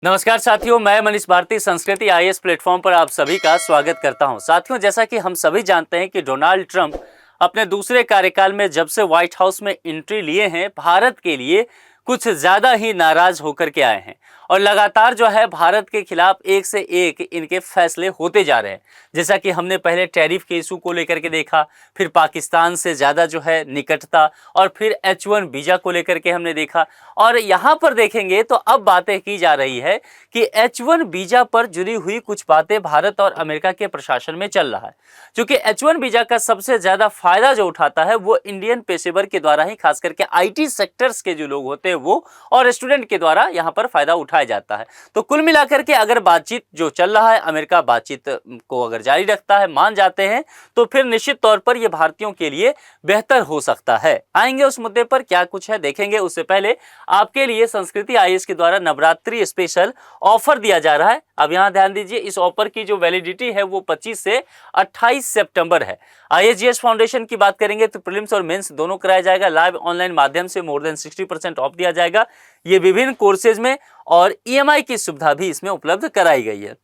नमस्कार साथियों, मैं मनीष भारती संस्कृति आईएएस प्लेटफॉर्म पर आप सभी का स्वागत करता हूं। साथियों, जैसा कि हम सभी जानते हैं कि डोनाल्ड ट्रंप अपने दूसरे कार्यकाल में जब से व्हाइट हाउस में एंट्री लिए हैं, भारत के लिए कुछ ज़्यादा ही नाराज होकर के आए हैं और लगातार जो है भारत के खिलाफ एक से एक इनके फैसले होते जा रहे हैं। जैसा कि हमने पहले टैरिफ के इशू को लेकर के देखा, फिर पाकिस्तान से ज़्यादा जो है निकटता, और फिर H1 वीज़ा को लेकर के हमने देखा। और यहाँ पर देखेंगे तो अब बातें की जा रही है कि H1 वीज़ा पर जुड़ी हुई कुछ बातें भारत और अमेरिका के प्रशासन में चल रहा है। क्योंकि H1 वीज़ा का सबसे ज़्यादा फायदा जो उठाता है वो इंडियन पेशेवर के द्वारा ही, खास करके IT सेक्टर्स के जो लोग होते हैं वो, और स्टूडेंट के द्वारा यहाँ पर फायदा उठाया जाता है। तो कुल मिलाकर के अगर बातचीत जो चल रहा है, अमेरिका बातचीत को अगर जारी रखता है, मान जाते हैं, तो फिर निश्चित तौर पर यह भारतीयों के लिए बेहतर हो सकता है। आएंगे उस मुद्दे पर, क्या कुछ है देखेंगे। उससे पहले आपके लिए संस्कृति आईएएस के द्वारा नवरात्रि स्पेशल ऑफर दिया जा रहा है। अब यहाँ ध्यान दीजिए, इस ऑफर की जो वैलिडिटी है वो 25 से 28 सितंबर है। आईएसजीएस फाउंडेशन की बात करेंगे तो प्रीलिम्स और मेंस दोनों कराया जाएगा। लाइव ऑनलाइन माध्यम से मोर देन 60% ऑफ दिया जाएगा। ये विभिन्न कोर्सेज में, और ईएमआई की सुविधा भी इसमें उपलब्ध कराई गई है।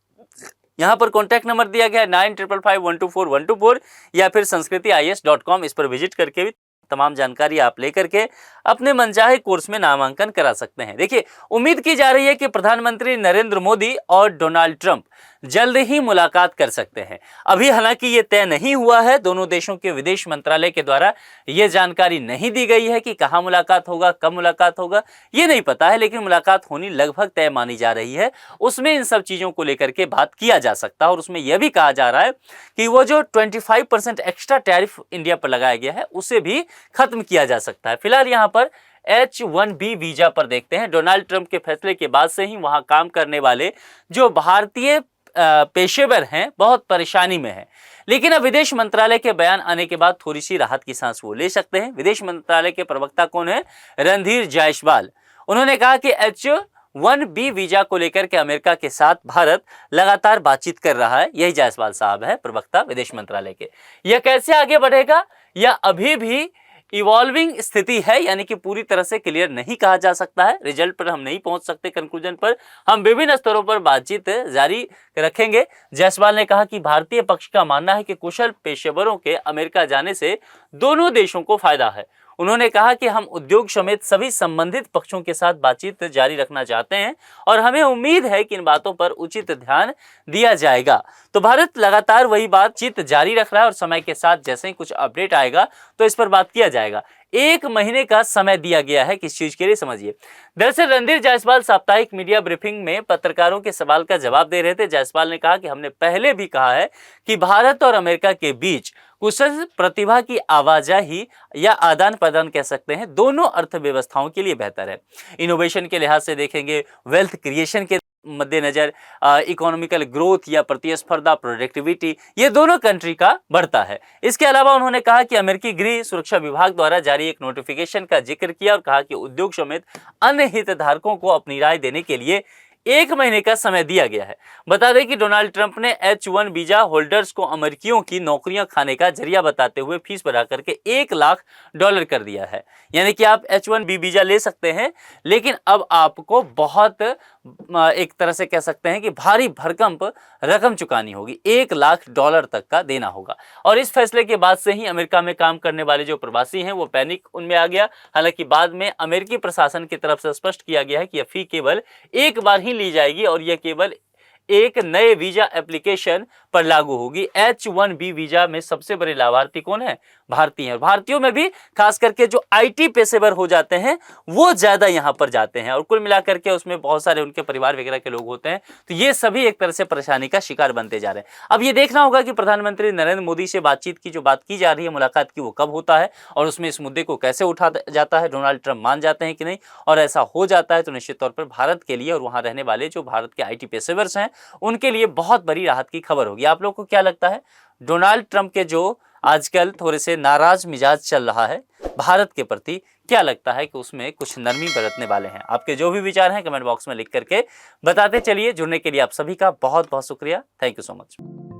यहाँ पर कॉन्टैक्ट नंबर दिया गया है 9555124124, या फिर sanskritIAS.com। इस पर विजिट करके भी तमाम जानकारी आप लेकर के अपने मनचाहे कोर्स में नामांकन करा सकते हैं। देखिए, उम्मीद की जा रही है कि प्रधानमंत्री नरेंद्र मोदी और डोनाल्ड ट्रंप जल्द ही मुलाकात कर सकते हैं। अभी हालांकि ये तय नहीं हुआ है, दोनों देशों के विदेश मंत्रालय के द्वारा ये जानकारी नहीं दी गई है कि कहाँ मुलाकात होगा, कब मुलाकात होगा, ये नहीं पता है, लेकिन मुलाकात होनी लगभग तय मानी जा रही है। उसमें इन सब चीज़ों को लेकर के बात किया जा सकता है, और उसमें यह भी कहा जा रहा है कि वो जो 25% एक्स्ट्रा टैरिफ इंडिया पर लगाया गया है उसे भी खत्म किया जा सकता है। फिलहाल यहाँ पर H1B वीजा पर देखते हैं। डोनाल्ड ट्रंप के फैसले के बाद से ही वहां काम करने वाले जो भारतीय पेशेवर हैं बहुत परेशानी में हैं, लेकिन अब विदेश मंत्रालय के बयान आने के बाद थोड़ी सी राहत की सांस वो ले सकते हैं। विदेश मंत्रालय के प्रवक्ता कौन है? रणधीर जायसवाल। उन्होंने कहा कि H1B वीजा को लेकर के अमेरिका के साथ भारत लगातार बातचीत कर रहा है। यही जायसवाल साहब है, प्रवक्ता विदेश मंत्रालय के। यह कैसे आगे बढ़ेगा, यह अभी भी इवॉल्विंग स्थिति है, यानी कि पूरी तरह से क्लियर नहीं कहा जा सकता है। रिजल्ट पर हम नहीं पहुंच सकते, कंक्लूजन पर। हम विभिन्न स्तरों पर बातचीत जारी रखेंगे। जायसवाल ने कहा कि भारतीय पक्ष का मानना है कि कुशल पेशेवरों के अमेरिका जाने से दोनों देशों को फायदा है। उन्होंने कहा कि हम उद्योग समेत सभी संबंधित पक्षों के साथ बातचीत जारी रखना चाहते हैं और हमें उम्मीद है कि इन बातों पर उचित ध्यान दिया जाएगा। तो भारत लगातार वही बातचीत जारी रख रहा है और समय के साथ जैसे ही कुछ अपडेट आएगा तो इस पर बात किया जाएगा। 1 महीने का समय दिया गया है, किस चीज के लिए समझिए। दरअसल रणधीर जायसवाल साप्ताहिक मीडिया ब्रीफिंग में पत्रकारों के सवाल का जवाब दे रहे थे। जायसवाल ने कहा कि हमने पहले भी कहा है कि भारत और अमेरिका के बीच कुशल प्रतिभा की आवाजाही या आदान प्रदान कह सकते हैं, दोनों अर्थव्यवस्थाओं के लिए बेहतर है। इनोवेशन के लिहाज से देखेंगे, वेल्थ क्रिएशन के मद्देनजर इकोनॉमिकल ग्रोथ या प्रतिस्पर्धा, प्रोडक्टिविटी, ये दोनों कंट्री का बढ़ता है। इसके अलावा उन्होंने कहा कि अमेरिकी गृह सुरक्षा विभाग द्वारा जारी एक नोटिफिकेशन का जिक्र किया और कहा कि उद्योग समेत अन्य हितधारकों को अपनी राय देने के लिए 1 महीने का समय दिया गया है। बता दें कि डोनाल्ड ट्रंप ने H1 वीजा होल्डर्स को अमेरिकियों की नौकरियां खाने का जरिया बताते हुए फीस बढ़ा करके $1 लाख कर दिया है। यानी कि आप H1B वीजा ले सकते हैं, लेकिन अब आपको बहुत एक तरह से कह सकते हैं कि भारी भरकम रकम चुकानी होगी। $1 लाख तक का देना होगा। और इस फैसले के बाद से ही अमेरिका में काम करने वाले जो प्रवासी हैं वो पैनिक उनमें आ गया। हालांकि बाद में अमेरिकी प्रशासन की तरफ से स्पष्ट किया गया है कि यह फी केवल एक बार ही ली जाएगी और यह केवल एक नए वीजा एप्लीकेशन पर लागू होगी। H1B वीजा में सबसे बड़े लाभार्थी कौन है? भारतीय हैं। और भारतीयों में भी खास करके जो IT पेशेवर हो जाते हैं वो ज्यादा यहाँ पर जाते हैं, और कुल मिलाकर के उसमें बहुत सारे उनके परिवार वगैरह के लोग होते हैं। तो ये सभी एक तरह से परेशानी का शिकार बनते जा रहे हैं। अब ये देखना होगा कि प्रधानमंत्री नरेंद्र मोदी से बातचीत की जो बात की जा रही है, मुलाकात की, वो कब होता है और उसमें इस मुद्दे को कैसे उठा जाता है, डोनाल्ड ट्रंप मान जाते हैं कि नहीं। और ऐसा हो जाता है तो निश्चित तौर पर भारत के लिए और वहाँ रहने वाले जो भारत के IT पेशेवर्स हैं उनके लिए बहुत बड़ी राहत की खबर होगी। आप लोगों को क्या लगता है? डोनाल्ड ट्रंप के जो आजकल थोड़े से नाराज मिजाज चल रहा है भारत के प्रति, क्या लगता है कि उसमें कुछ नरमी बरतने वाले हैं? आपके जो भी विचार हैं कमेंट बॉक्स में लिख करके बताते चलिए। जुड़ने के लिए आप सभी का बहुत बहुत शुक्रिया। Thank you so much.